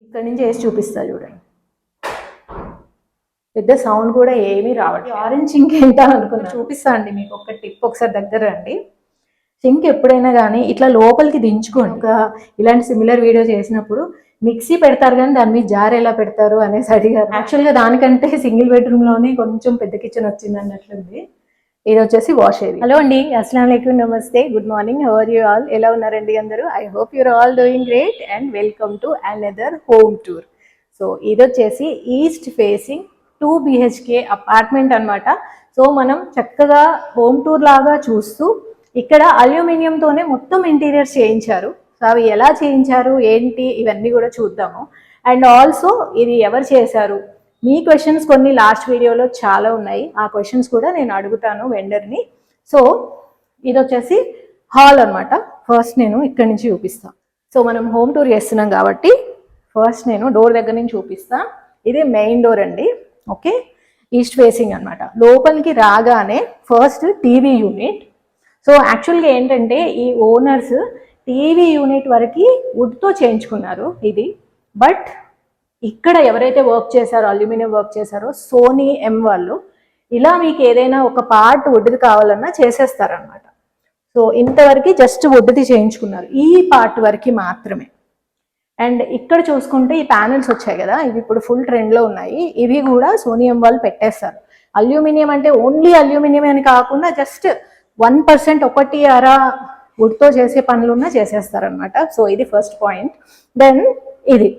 ఇక్కడ నుంచి వేసి చూపిస్తా చూడండి. పెద్ద సౌండ్ కూడా ఏమీ రావట్లేదు. ఆరెంజ్ సింక్ ఏంటా అనుకున్నా, చూపిస్తా అండి మీకు ఒక టిప్. ఒకసారి దగ్గర రండి. సింక్ ఎప్పుడైనా కానీ ఇట్లా లోపలికి దించుకోండి. ఇలాంటి సిమిలర్ వీడియో చేసినప్పుడు మిక్సీ పెడతారు కానీ దాని మీద జార్ ఎలా పెడతారు అనేసి అడిగారు. యాక్చువల్గా దానికంటే సింగిల్ బెడ్రూమ్లోనే కొంచెం పెద్ద కిచెన్ వచ్చింది అన్నట్లుంది. ఇది వచ్చేసి వాష్ ఏరియా. హలో అండి, అస్సలాము అలైకుం, నమస్తే, good morning, how are you all? ఎలా ఉన్నారండి అందరూ? I hope your all doing great and welcome to another home tour. So ఇది వచ్చేసి ఈస్ట్ ఫేసింగ్ 2 BHK అపార్ట్మెంట్ అనమాట. సో మనం చక్కగా హోమ్ టూర్ లాగా చూస్తూ ఇక్కడ అల్యూమినియంతోనే మొత్తం ఇంటీరియర్స్ చేయించారు. సో అవి ఎలా చేయించారు ఏంటి ఇవన్నీ కూడా చూద్దాము. అండ్ ఆల్సో ఇది ఎవరు చేశారు, మీ క్వశ్చన్స్ కొన్ని లాస్ట్ వీడియోలో చాలా ఉన్నాయి. ఆ క్వశ్చన్స్ కూడా నేను అడుగుతాను వెండర్ని. సో ఇది వచ్చేసి హాల్ అనమాట. ఫస్ట్ నేను ఇక్కడి నుంచి చూపిస్తాను. సో మనం హోమ్ టూర్ చేస్తున్నాం కాబట్టి ఫస్ట్ నేను డోర్ దగ్గర నుంచి చూపిస్తాను. ఇది మెయిన్ డోర్ అండి. ఓకే, ఈస్ట్ ఫేసింగ్ అనమాట. లోపలికి రాగానే ఫస్ట్ టీవీ యూనిట్. సో యాక్చువల్గా ఏంటంటే ఈ ఓనర్స్ టీవీ యూనిట్ వరకు వుడ్తో చేయించుకున్నారు ఇది. బట్ ఇక్కడ ఎవరైతే వర్క్ చేశారో, అల్యూమినియం వర్క్ చేశారో, సోనీ ఎం వాళ్ళు, ఇలా మీకు ఏదైనా ఒక పార్ట్ వుడ్ది కావాలన్నా చేసేస్తారనమాట. సో ఇంతవరకు జస్ట్ వుడ్ది చేయించుకున్నారు, ఈ పార్ట్ వరకు మాత్రమే. అండ్ ఇక్కడ చూసుకుంటే ఈ ప్యానెల్స్ వచ్చాయి కదా, ఇవి ఇప్పుడు ఫుల్ ట్రెండ్లో ఉన్నాయి. ఇవి కూడా సోనీ ఎం వాళ్ళు పెట్టేస్తారు. అల్యూమినియం అంటే ఓన్లీ అల్యూమినియం అని కాకుండా జస్ట్ 1% ఒకటి అరా వుడ్తో చేసే పనులున్నా చేసేస్తారనమాట. సో ఇది ఫస్ట్ పాయింట్. దెన్ ఇది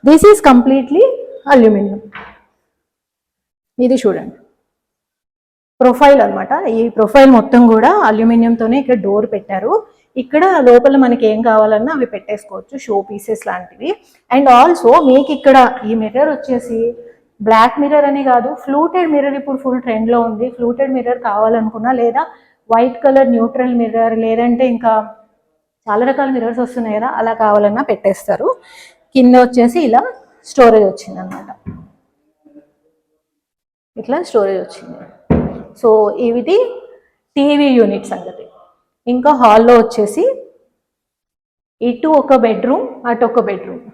దిస్ ఈజ్ కంప్లీట్లీ అల్యూమినియం. ఇది చూడండి ప్రొఫైల్ అనమాట. ఈ ప్రొఫైల్ మొత్తం కూడా అల్యూమినియంతోనే ఇక్కడ డోర్ పెట్టారు. ఇక్కడ లోపల మనకి ఏం కావాలన్నా అవి పెట్టేసుకోవచ్చు, షో పీసెస్ లాంటివి. అండ్ ఆల్సో మీకు ఇక్కడ ఈ మిర్రర్ వచ్చేసి బ్లాక్ మిర్రర్ అని కాదు, ఫ్లూటెడ్ మిర్రర్ ఇప్పుడు ఫుల్ ట్రెండ్లో ఉంది. ఫ్లూటెడ్ మిర్రర్ కావాలనుకున్నా, లేదా వైట్ కలర్ న్యూట్రల్ మిర్రర్, లేదంటే ఇంకా చాలా రకాల మిర్రర్స్ వస్తున్నాయి కదా, అలా కావాలన్నా పెట్టేస్తారు. కింద వచ్చేసి ఇలా స్టోరేజ్ వచ్చింది అనమాట. ఇట్లా స్టోరేజ్ వచ్చింది. సో ఇది టీవీ యూనిట్ సంగతి. ఇంకా హాల్లో వచ్చేసి ఇటు ఒక బెడ్రూమ్, అటు ఒక బెడ్రూమ్.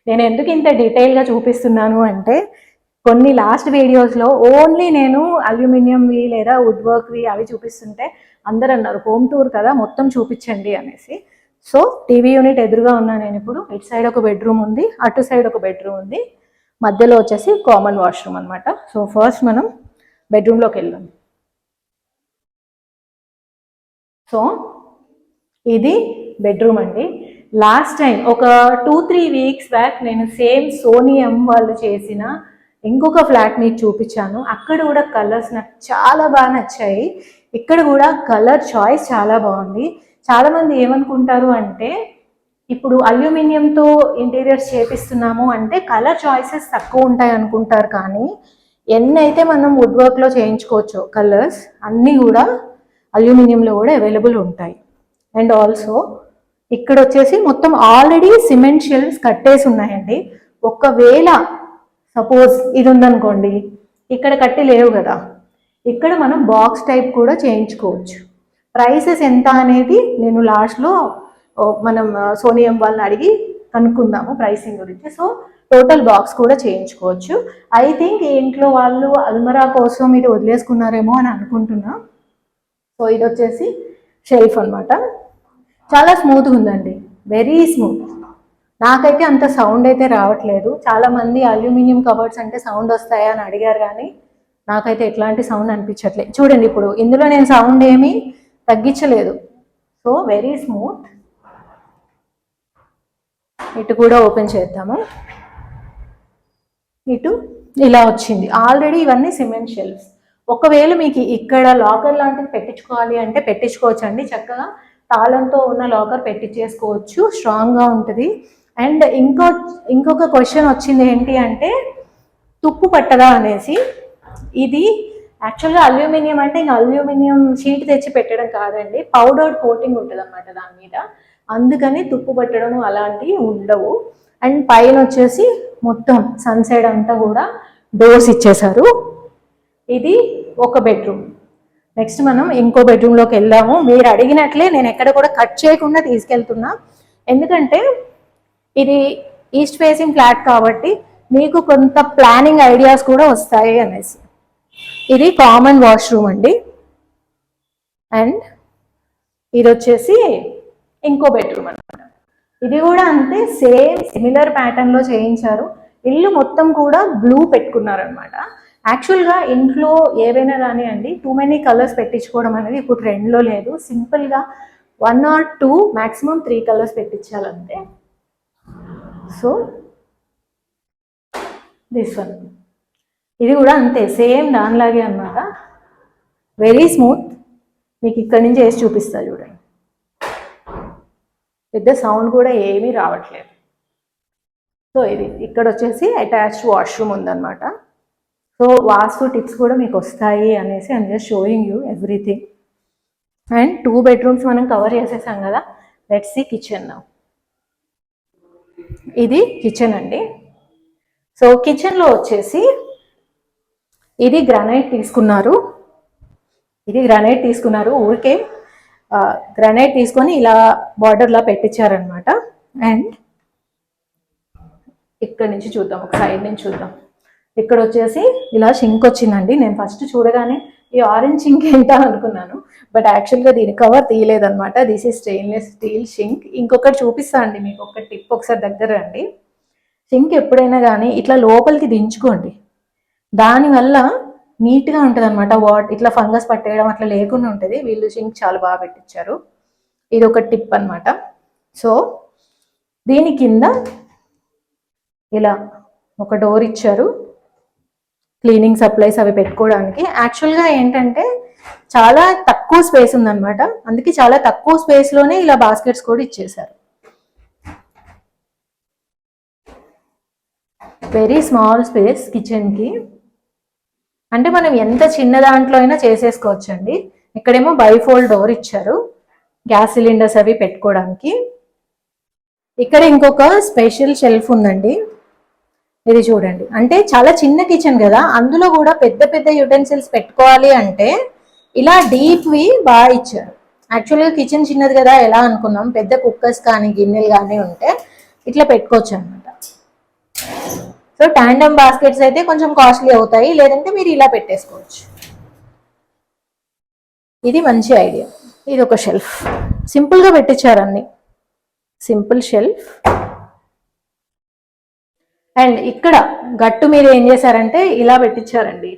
నేను ఎందుకు ఇంత డీటెయిల్గా చూపిస్తున్నాను అంటే, కొన్ని లాస్ట్ వీడియోస్లో ఓన్లీ నేను అల్యూమినియంవి లేదా వుడ్ వర్క్వి అవి చూపిస్తుంటే అందరు అన్నారు హోమ్ టూర్ కదా మొత్తం చూపించండి అనేసి. సో టీవీ యూనిట్ ఎదురుగా ఉన్నా నేను ఇప్పుడు. ఇటు సైడ్ ఒక బెడ్రూమ్ ఉంది, అటు సైడ్ ఒక బెడ్రూమ్ ఉంది, మధ్యలో వచ్చేసి కామన్ వాష్రూమ్ అనమాట. సో ఫస్ట్ మనం బెడ్రూమ్లోకి వెళ్దాం. సో ఇది బెడ్రూమ్ అండి. లాస్ట్ టైం ఒక 2-3 వీక్స్ బ్యాక్ నేను సేమ్ సోనీ ఎం వాళ్ళు చేసిన ఇంకొక ఫ్లాట్ మీకు చూపించాను. అక్కడ కూడా కలర్స్ నాకు చాలా బాగా నచ్చాయి. ఇక్కడ కూడా కలర్ చాయిస్ చాలా బాగుంది. చాలామంది ఏమనుకుంటారు అంటే, ఇప్పుడు అల్యూమినియంతో ఇంటీరియర్స్ చేపిస్తున్నాము అంటే కలర్ చాయిసెస్ తక్కువ ఉంటాయి అనుకుంటారు. కానీ ఎన్నైతే మనం వుడ్ వర్క్లో చేయించుకోవచ్చో కలర్స్ అన్నీ కూడా అల్యూమినియంలో కూడా అవైలబుల్ ఉంటాయి. అండ్ ఆల్సో ఇక్కడ వచ్చేసి మొత్తం ఆల్రెడీ సిమెంట్ షెల్ఫ్స్ కట్టేసి ఉన్నాయండి. ఒకవేళ సపోజ్ ఇది ఉందనుకోండి, ఇక్కడ కట్టి లేవు కదా, ఇక్కడ మనం బాక్స్ టైప్ కూడా చేయించుకోవచ్చు. ప్రైసెస్ ఎంత అనేది నేను లాస్ట్లో మనం సోనీ ఎం వాళ్ళని అడిగి కనుక్కుందాము ప్రైసింగ్ గురించి. సో టోటల్ బాక్స్ కూడా చేయించుకోవచ్చు. ఐ థింక్ ఈ ఇంట్లో వాళ్ళు అల్మరా కోసం ఇది వదిలేసుకున్నారేమో అని అనుకుంటున్నా. సో ఇది వచ్చేసి షెల్ఫ్ అనమాట. చాలా స్మూత్గా ఉందండి, వెరీ స్మూత్. నాకైతే అంత సౌండ్ అయితే రావట్లేదు. చాలామంది అల్యూమినియం కబర్డ్స్ అంటే సౌండ్ వస్తాయా అని అడిగారు, కానీ నాకైతే ఎట్లాంటి సౌండ్ అనిపించట్లేదు. చూడండి ఇప్పుడు ఇందులో నేను సౌండ్ ఏమీ తగ్గించలేదు. So very smooth. ఇటు కూడా ఓపెన్ చేద్దాము. ఇటు ఇలా వచ్చింది. ఆల్రెడీ ఇవన్నీ సిమెంట్ షెల్ఫ్స్. ఒకవేళ మీకు ఇక్కడ లాకర్ లాంటిది పెట్టించుకోవాలి అంటే పెట్టించుకోవచ్చు అండి. చక్కగా తాళంతో ఉన్న లాకర్ పెట్టించేసుకోవచ్చు, స్ట్రాంగ్గా ఉంటుంది. అండ్ ఇంకొక క్వశ్చన్ వచ్చింది ఏంటి అంటే, తుప్పు పట్టదా అనేసి. ఇది యాక్చువల్గా అల్యూమినియం అంటే ఇంకా అల్యూమినియం షీట్ తెచ్చి పెట్టడం కాదండి, పౌడర్డ్ కోటింగ్ ఉంటుంది అన్నమాట దాని మీద. అందుకని తుప్పు పట్టడం అలాంటివి ఉండవు. అండ్ పైన వచ్చేసి మొత్తం సన్సైడ్ అంతా కూడా డోర్స్ ఇచ్చేసారు. ఇది ఒక బెడ్రూమ్. నెక్స్ట్ మనం ఇంకో బెడ్రూమ్లోకి వెళ్దాము. మీరు అడిగినట్లే నేను ఎక్కడ కూడా కట్ చేయకుండా తీసుకెళ్తున్నా, ఎందుకంటే ఇది ఈస్ట్ ఫేసింగ్ ఫ్లాట్ కాబట్టి మీకు కొంత ప్లానింగ్ ఐడియాస్ కూడా వస్తాయి అనేసి. ఇది కామన్ వాష్రూమ్ అండి. అండ్ ఇది వచ్చేసి ఇంకో బెడ్రూమ్ అనమాట. ఇది కూడా అంతే, సేమ్ సిమిలర్ ప్యాటర్న్ లో చేయించారు. ఇల్లు మొత్తం కూడా బ్లూ పెట్టుకున్నారనమాట. యాక్చువల్గా ఇంట్లో ఏవైనా కానీ అండి టూ మెనీ కలర్స్ పెట్టించుకోవడం అనేది ఇప్పుడు ట్రెండ్లో లేదు. సింపుల్గా 1 or 2 మ్యాక్సిమం 3 కలర్స్ పెట్టించాలంతే. సో దిస్ వన్, ఇది కూడా అంతే సేమ్ దానిలాగే అన్నమాట. Very smooth. మీకు ఇక్కడి నుంచి వేసి చూపిస్తా చూడండి. పెద్ద సౌండ్ కూడా ఏమీ రావట్లేదు. సో ఇది ఇక్కడ వచ్చేసి అటాచ్డ్ వాష్రూమ్ ఉందన్నమాట. సో వాస్తు టిప్స్ కూడా మీకు వస్తాయి అనేసి I'm just showing you everything. And 2 bedrooms మనం కవర్ చేసేసాం కదా. Let's see kitchen now. ఇది కిచెన్ అండి. సో కిచెన్లో వచ్చేసి ఇది గ్రానైట్ తీసుకున్నారు. ఊరికే గ్రానైట్ తీసుకొని ఇలా బార్డర్లా పెట్టించారనమాట. అండ్ ఇక్కడ నుంచి చూద్దాం, ఒక సైడ్ నుంచి చూద్దాం. ఇక్కడ వచ్చేసి ఇలా షింక్ వచ్చిందండి. నేను ఫస్ట్ చూడగానే ఈ ఆరెంజ్ షింక్ ఏంటా అనుకున్నాను, బట్ యాక్చువల్గా దీని కవర్ తీయలేదనమాట. This is stainless steel sink. ఇంకొకటి చూపిస్తా అండి మీకు, ఒక టిప్. ఒకసారి దగ్గర రండి. షింక్ ఎప్పుడైనా కానీ ఇట్లా లోపలికి దించుకోండి, దానివల్ల నీట్గా ఉంటుంది అనమాట. ఇట్లా ఫంగస్ పట్టేయడం అట్లా లేకుండా ఉంటుంది. వీళ్ళు షింక్ చాలా బాగా పెట్టించారు. ఇది ఒక టిప్ అనమాట. సో దీని కింద ఇలా ఒక డోర్ ఇచ్చారు, క్లీనింగ్ సప్లైస్ అవి పెట్టుకోవడానికి. యాక్చువల్గా ఏంటంటే చాలా తక్కువ స్పేస్ ఉందన్నమాట, అందుకే చాలా తక్కువ స్పేస్లోనే ఇలా బాస్కెట్స్ కూడా ఇచ్చేసారు. వెరీ స్మాల్ స్పేస్ కిచెన్కి. అంటే మనం ఎంత చిన్న దాంట్లో అయినా చేసేసుకోవచ్చండి. ఇక్కడేమో బైఫోల్డ్ డోర్ ఇచ్చారు గ్యాస్ సిలిండర్స్ అవి పెట్టుకోవడానికి. ఇక్కడ ఇంకొక స్పెషల్ షెల్ఫ్ ఉందండి. ఇది చూడండి, అంటే చాలా చిన్న కిచెన్ కదా, అందులో కూడా పెద్ద పెద్ద యుటెన్సిల్స్ పెట్టుకోవాలి అంటే ఇలా డీప్వి బాగా ఇచ్చారు. యాక్చువల్గా కిచెన్ చిన్నది కదా ఎలా అనుకున్నాం, పెద్ద కుక్కర్స్ కానీ గిన్నెలు కానీ ఉంటే ఇట్లా పెట్టుకోవచ్చు అనమాట. సో టాండమ్ బాస్కెట్స్ అయితే కొంచెం కాస్ట్లీ అవుతాయి, లేదంటే మీరు ఇలా పెట్టేసుకోవచ్చు. ఇది మంచి ఐడియా. ఇది ఒక షెల్ఫ్ సింపుల్గా పెట్టించారు, అన్ని సింపుల్ షెల్ఫ్. అండ్ ఇక్కడ గట్టు మీరు ఏం చేశారంటే ఇలా పెట్టించారండి,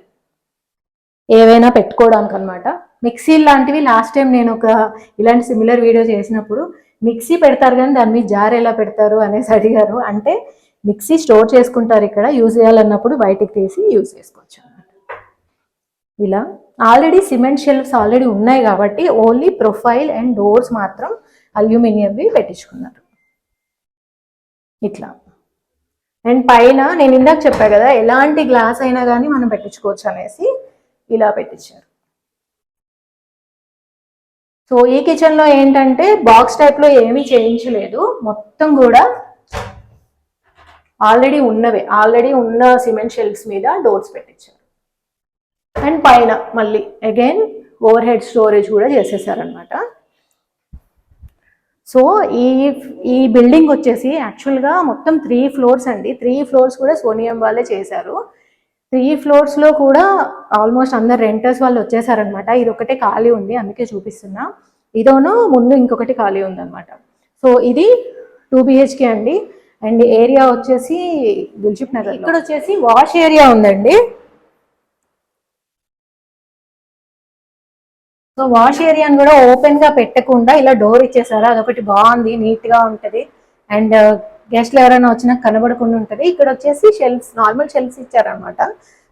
ఏవైనా పెట్టుకోవడానికి అనమాట. మిక్సీ లాంటివి లాస్ట్ టైం నేను ఒక ఇలాంటి సిమిలర్ వీడియో చేసినప్పుడు మిక్సీ పెడతారు కానీ దాని మీద జార్ ఎలా పెడతారు అనేసి అడిగారు. అంటే మిక్సీ స్టోర్ చేసుకుంటారు ఇక్కడ, యూజ్ చేయాలన్నప్పుడు బయటికి తీసి యూజ్ చేసుకోవచ్చు అన్నమాట. ఇలా ఆల్రెడీ సిమెంట్ షెల్ఫ్స్ ఆల్రెడీ ఉన్నాయి కాబట్టి ఓన్లీ ప్రొఫైల్ అండ్ డోర్స్ మాత్రం అల్యూమినియంవి పెట్టించుకున్నారు ఇట్లా. అండ్ పైన నేను ఇందాక చెప్పా కదా ఎలాంటి గ్లాస్ అయినా కానీ మనం పెట్టించుకోవచ్చు అనేసి ఇలా పెట్టించారు. సో ఈ కిచెన్లో ఏంటంటే బాక్స్ టైప్లో ఏమీ చేయించలేదు, మొత్తం కూడా ఆల్రెడీ ఉన్న సిమెంట్ షెల్ఫ్స్ మీద డోర్స్ పెట్టించారు. అండ్ పైన మళ్ళీ అగైన్ ఓవర్ హెడ్ స్టోరేజ్ కూడా చేసేసారనమాట. సో ఈ బిల్డింగ్ వచ్చేసి యాక్చువల్గా మొత్తం 3 floors అండి. 3 floors కూడా సోనియం వాళ్ళే చేశారు. 3 floors కూడా ఆల్మోస్ట్ అందరు రెంటర్స్ వాళ్ళు వచ్చేసారనమాట. ఇది ఒకటే ఖాళీ ఉంది, అందుకే చూపిస్తున్నా. ఇదోను ముందు ఇంకొకటి ఖాళీ ఉందన్నమాట. సో ఇది 2 BHK అండి. అండ్ ఏరియా వచ్చేసి దిల్సుఖ్ నగర్. ఇక్కడ వచ్చేసి వాష్ ఏరియా ఉందండి. సో వాష్ ఏరియాని కూడా ఓపెన్ గా పెట్టకుండా ఇలా డోర్ ఇచ్చేసారు, అదొకటి బాగుంది, నీట్ గా ఉంటది. అండ్ గెస్ట్లు ఎవరైనా వచ్చినా కనబడకుండా ఉంటది. ఇక్కడ వచ్చేసి షెల్ఫ్స్, నార్మల్ షెల్ఫ్స్ ఇచ్చారనమాట.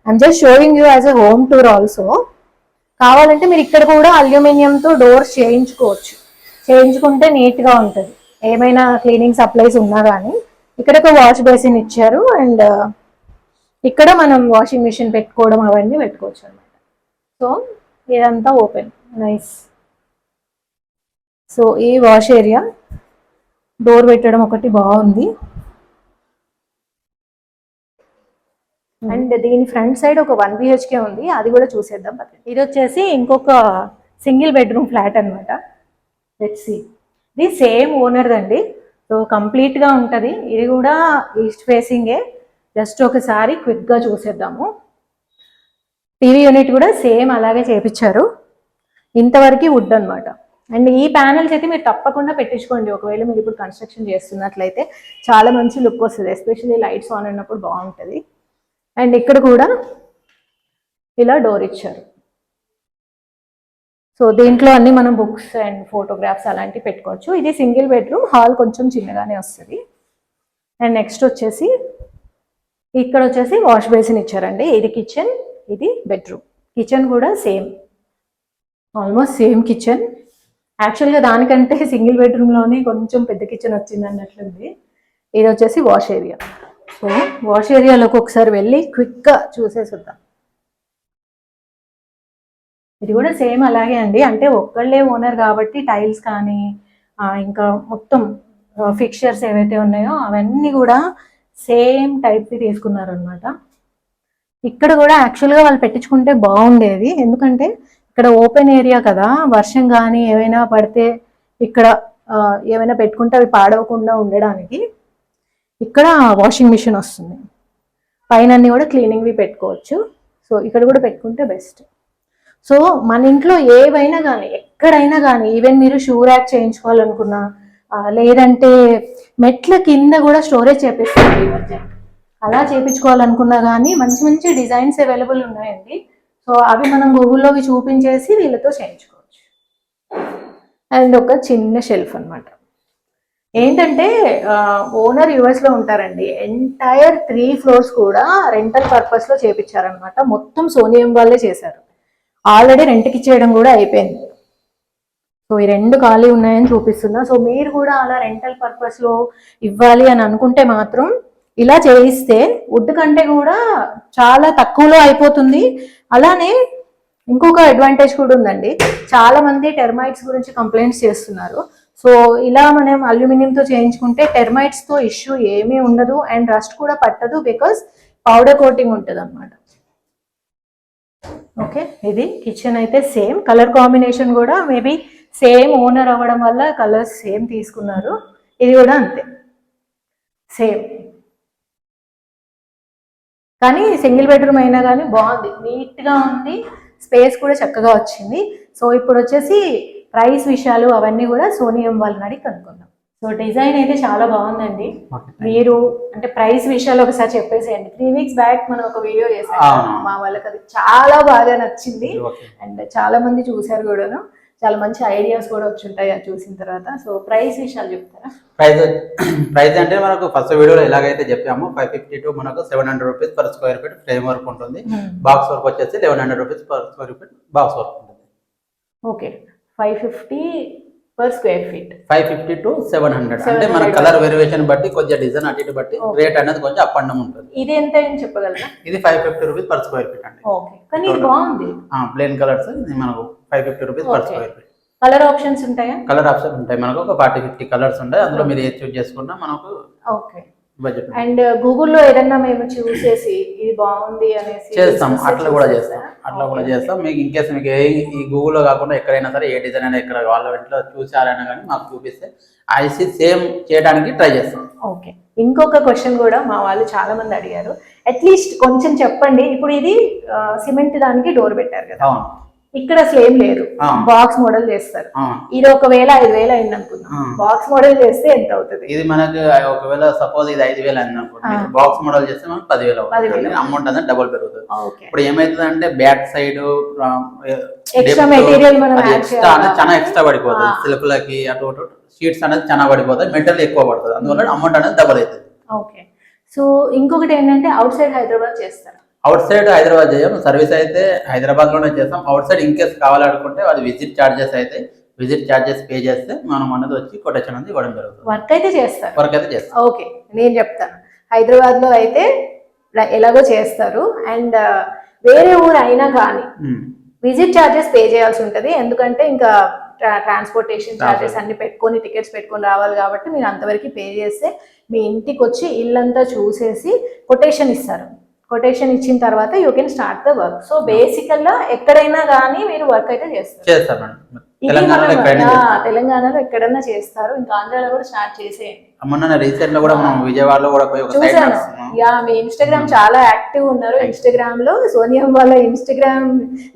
I'm just showing you as a home tour also. కావాలంటే మీరు ఇక్కడ కూడా అల్యూమినియంతో డోర్స్ చేయించుకుంటే నీట్ గా ఉంటుంది. ఏమైనా క్లీనింగ్ సప్లైస్ ఉన్నా కానీ ఇక్కడ ఒక వాష్ బేసిన్ ఇచ్చారు. అండ్ ఇక్కడ మనం వాషింగ్ మిషన్ పెట్టుకోవడం అవన్నీ పెట్టుకోవచ్చు అనమాట. సో ఇదంతా ఓపెన్, నైస్. సో ఈ వాష్ ఏరియా డోర్ పెట్టడం ఒకటి బాగుంది. అండ్ దీని ఫ్రంట్ సైడ్ ఒక 1 BHK ఉంది, అది కూడా చూసేద్దాం. ఇది వచ్చేసి ఇంకొక సింగిల్ బెడ్రూమ్ ఫ్లాట్ అనమాట. Let's see. ఇది సేమ్ ఓనర్ అండి. సో సో కంప్లీట్గా ఉంటుంది. ఇది కూడా ఈస్ట్ ఫేసింగే. జస్ట్ ఒకసారి క్విక్గా చూసేద్దాము. టీవీ యూనిట్ కూడా సేమ్ అలాగే చేపించారు. ఇంతవరకు వుడ్ అనమాట. అండ్ ఈ ప్యానల్స్ అయితే మీరు తప్పకుండా పెట్టించుకోండి. ఒకవేళ మీరు ఇప్పుడు కన్స్ట్రక్షన్ చేస్తున్నట్లయితే చాలా మంచి లుక్ వస్తుంది. ఎస్పెషల్లీ లైట్స్ ఆన్ అయినప్పుడు బాగుంటుంది. అండ్ ఇక్కడ కూడా ఇలా డోర్ ఇచ్చారు. సో దీంట్లో అన్ని మనం బుక్స్ అండ్ ఫోటోగ్రాఫ్స్ అలాంటివి పెట్టుకోవచ్చు. ఇది సింగిల్ బెడ్రూమ్. హాల్ కొంచెం చిన్నగానే వస్తుంది. అండ్ నెక్స్ట్ వచ్చేసి ఇక్కడ వచ్చేసి వాష్ బేసిన్ ఇచ్చారండి. ఇది కిచెన్, ఇది బెడ్రూమ్. కిచెన్ కూడా సేమ్, ఆల్మోస్ట్ సేమ్ కిచెన్. యాక్చువల్గా దానికంటే సింగిల్ బెడ్రూమ్లోనే కొంచెం పెద్ద కిచెన్ వచ్చింది అన్నట్లుంది. ఇది వచ్చేసి వాష్ ఏరియా. సో వాష్ ఏరియాలోకి ఒకసారి వెళ్ళి క్విక్గా చూసేసిద్దాం. ఇది కూడా సేమ్ అలాగే అండి. అంటే ఒక్కళ్ళే ఓనర్ కాబట్టి టైల్స్ కానీ ఇంకా మొత్తం ఫిక్చర్స్ ఏవైతే ఉన్నాయో అవన్నీ కూడా సేమ్ టైప్వి తీసుకున్నారు అనమాట. ఇక్కడ కూడా యాక్చువల్గా వాళ్ళు పెట్టించుకుంటే బాగుండేది. ఎందుకంటే ఇక్కడ ఓపెన్ ఏరియా కదా, వర్షం కానీ ఏమైనా పడితే ఇక్కడ ఏమైనా పెట్టుకుంటే అవి పాడవకుండా ఉండడానికి ఇక్కడ వాషింగ్ మిషన్ వస్తుంది. పైన అన్ని కూడా క్లీనింగ్వి పెట్టుకోవచ్చు. సో ఇక్కడ కూడా పెట్టుకుంటే బెస్ట్. సో మన ఇంట్లో ఏవైనా కానీ ఎక్కడైనా కానీ ఈవెన్ మీరు షూ ర్యాక్ చేయించుకోవాలనుకున్నా లేదంటే మెట్ల కింద కూడా స్టోరేజ్ చేపిస్తారు ఈ మధ్య. అలా చేయించుకోవాలనుకున్నా కానీ మంచి మంచి డిజైన్స్ అవైలబుల్ ఉన్నాయండి. సో అవి మనం గూగుల్లోవి చూపించేసి వీళ్ళతో చేయించుకోవచ్చు. అండ్ ఒక చిన్న షెల్ఫ్ అనమాట. ఏంటంటే ఓనర్ యుఎస్లో ఉంటారండి. ఎంటైర్ 3 floors కూడా రెంటల్ పర్పస్లో చేయించారనమాట. మొత్తం సోనియం వాళ్ళే చేశారు. ఆల్రెడీ రెంట్కి ఇచ్చేయడం కూడా అయిపోయింది. సో ఈ 2 ఖాళీ ఉన్నాయని చూపిస్తున్నా. సో మీరు కూడా అలా రెంటల్ పర్పస్లో ఇవ్వాలి అని అనుకుంటే మాత్రం ఇలా చేయిస్తే వుడ్ కంటే కూడా చాలా తక్కువలో అయిపోతుంది. అలానే ఇంకొక అడ్వాంటేజ్ కూడా ఉందండి. చాలా మంది టెర్మైట్స్ గురించి కంప్లైంట్స్ చేస్తున్నారు. సో ఇలా మనం అల్యూమినియంతో చేయించుకుంటే టెర్మైట్స్తో ఇష్యూ ఏమీ ఉండదు. అండ్ రస్ట్ కూడా పట్టదు. బికాస్ పౌడర్ కోటింగ్ ఉంటుంది అనమాట. ఓకే, ఇది కిచెన్ అయితే సేమ్. కలర్ కాంబినేషన్ కూడా మేబీ సేమ్ ఓనర్ అవ్వడం వల్ల కలర్స్ సేమ్ తీసుకున్నారు. ఇది కూడా అంతే సేమ్. కానీ సింగిల్ బెడ్రూమ్ అయినా కానీ బాగుంది, నీట్గా ఉంది. స్పేస్ కూడా చక్కగా వచ్చింది. సో ఇప్పుడు వచ్చేసి ప్రైస్ విషయాలు అవన్నీ కూడా సోనియం వాళ్ళని అడిగి కనుక్కుందాం. సో డిజైన్ అయితే చాలా బాగుందండి. మీరు అంటే ప్రైస్ విషయాలు ఒకసారి చెప్పేసేయండి. 3 weeks బ్యాక్ మనం ఒక వీడియో చేసాం, మా వాళ్ళకి అది చాలా బాగా నచ్చింది. అండ్ చాలా మంది చూసారు కూడాను. చాలా మంచి ఐడియాస్ కూడా వచ్చి ఉంటాయి అది చూసిన తర్వాత. సో ప్రైస్ విషయాలు చెప్తారా? ప్రైస్ అంటే మనకు ఫస్ట్ వీడియోలో ఎలాగైతే చెప్పామో 550 to మనకు 700 rupees per square feet frame work ఉంటుంది. బాక్స్ వర్క్ వచ్చేసి 1100 rupees per square feet box work ఉంటుంది. ఓకే, 550 పర్ స్క్వేర్ ఫీట్. 550 to 700 అంటే మన కలర్ వేరియేషన్ బట్టి కొంచెం డిజైన్ అటు ఇటు బట్టి రేట్ అనేది కొంచెం అప్ అండ్ డౌన్ ఉంటుంది. ఇది ఎంత అని చెప్పగలరా? ఇది 550 రూపీస్ పర్ స్క్వేర్ ఫీట్ అండి. ఓకే, కానీ ఇది బాగుంది. ప్లేన్ కలర్స్ ఇది మనకు 550 rupees per square feet. Colour options ఉంటాయా? కలర్ ఆప్షన్ ఉంటాయి. మనకు ఒక 40-50 కలర్స్ ఉంటాయి. అందులో మీరు ఏది చూస్ చేసుకున్నా మనకు ఓకే బడ్జెట్. అండ్ గూగుల్లో ఏదన్నా మేము చూసేసి ఇది బాగుంది అనేసి చేస్తాం, అట్లా కూడా చేస్తాం. మీకు ఇన్కేస్ మీకు ఈ గూగుల్లో కాకుండా ఎక్కడైనా సరే ఏ డిజైన్ అయినా ఎక్కడ వాళ్ళ ఇంట్లో చూసారైనా కానీ మాకు చూపిస్తే ఐసి సేమ్ చేయడానికి ట్రై చేస్తాం. ఓకే, ఇంకొక క్వశ్చన్ కూడా మా వాళ్ళు చాలా మంది అడిగారు. అట్లీస్ట్ కొంచెం చెప్పండి. ఇప్పుడు ఇది సిమెంట్ దానికి డోర్ పెట్టారు కదా, ఇక్కడ అసలు ఏం లేదు, బాక్స్ మోడల్ చేస్తారు. ఇది ఒకవేళ 5,000 అయింది అనుకుందాం, బాక్స్ మోడల్ చేస్తే ఎంత అవుతుంది? ఇది మనకు ఒకవేళ సపోజ్ ఇది 5,000 అయింది అనుకోండి, బాక్స్ మోడల్ చేస్తే మనకు 10,000 అవుతుంది. అమౌంట్ అనేది డబుల్ పెరుగుతుంది. ఇప్పుడు ఏమైతుంది అంటే బ్యాక్ సైడ్ ఎక్స్ట్రా మెటీరియల్ చాలా ఎక్స్ట్రా పడిపోతుంది. సిల్క్లకి అటు షీట్స్ అనేది చాలా పడిపోతాయి, మెటీరియల్ ఎక్కువ పడుతుంది. అందువల్ల అమౌంట్ అనేది డబుల్ అవుతుంది. ఓకే, సో ఇంకొకటి ఏంటంటే అవుట్ సైడ్ హైదరాబాద్ చేస్తారు. అవుట్ సైడ్ హైదరాబాద్ చేయం, సర్వీస్ అయితే హైదరాబాద్ లోనే చేస్తాం. అవుట్ సైడ్ ఇన్ కేసు కావాలనుకుంటే అది విజిట్ ఛార్జెస్ అయితే విజిట్ ఛార్జెస్ పే చేస్తే మనం అనేది వచ్చి కొటేషన్ అనేది ఇవ్వడం జరుగుతుంది. వర్క్ అయితే చేస్తారు. చేస్తాం. ఓకే, నేను చెప్తాను. హైదరాబాద్ లో అయితే ఎలాగో చేస్తారు. అండ్ వేరే ఊరు అయినా కానీ విజిట్ ఛార్జెస్ పే చేయాల్సి ఉంటుంది. ఎందుకంటే ఇంకా ట్రాన్స్పోర్టేషన్ ఛార్జెస్ అన్ని పెట్టుకొని టికెట్స్ పెట్టుకొని రావాలి కాబట్టి మీరు అంతవరకు పే చేస్తే మీ ఇంటికి వచ్చి ఇల్లంతా చూసేసి కొటేషన్ ఇస్తారు. కొటేషన్ ఇచ్చిన తర్వాత you can start the work. So బేసికల్ గా ఎక్కడైనా కానీ మీరు వర్క్ అయితే చేస్తారు. మేడం. ఇది తెలంగాణలో మనం ఎక్కడైనా తెలంగాణలో ఎక్కడన్నా చేస్తారు, ఇంకా ఆంధ్రాలో కూడా స్టార్ట్ చేసేయండి. మొన్న రీసెంట్ లో కూడా మనం విజయవాడలో కూడా పోయి ఒక సైట్ చూసాను. నడుస్తున్నాం. మీ ఇన్స్టాగ్రామ్ చాలా యాక్టివ్ ఉన్నారు. ఇన్స్టాగ్రామ్ లో సోనియా వాళ్ళ ఇన్స్టాగ్రామ్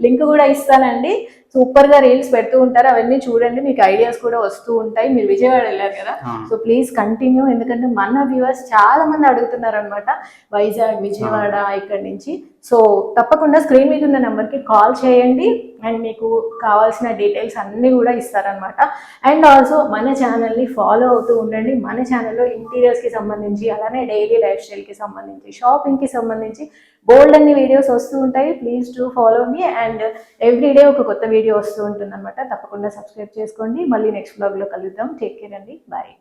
లింక్ కూడా ఇస్తానండి. సూపర్ గా రీల్స్ పెడుతూ ఉంటారు, అవన్నీ చూడండి, మీకు ఐడియాస్ కూడా వస్తూ ఉంటాయి. మీరు విజయవాడ వెళ్ళారు కదా, సో ప్లీజ్ కంటిన్యూ, ఎందుకంటే మన వ్యూవర్స్ చాలా మంది అడుగుతున్నారు అనమాట, వైజాగ్, విజయవాడ ఇక్కడ నుంచి. సో తప్పకుండా స్క్రీన్ మీద ఉన్న నెంబర్కి కాల్ చేయండి అండ్ మీకు కావాల్సిన డీటెయిల్స్ అన్నీ కూడా ఇస్తారనమాట. అండ్ ఆల్సో మన ఛానల్ని ఫాలో అవుతూ ఉండండి. మన ఛానల్లో ఇంటీరియర్స్కి సంబంధించి, అలానే డైలీ లైఫ్ స్టైల్కి సంబంధించి, షాపింగ్కి సంబంధించి బోల్డ్ అన్ని వీడియోస్ వస్తూ ఉంటాయి. Please to follow me and everyday ఒక కొత్త వీడియో వస్తూ ఉంటుంది అనమాట. తప్పకుండా సబ్స్క్రైబ్ చేసుకోండి. మళ్ళీ నెక్స్ట్ బ్లాగ్లో కలుద్దాం. టేక్ కేర్ అండి, బాయ్.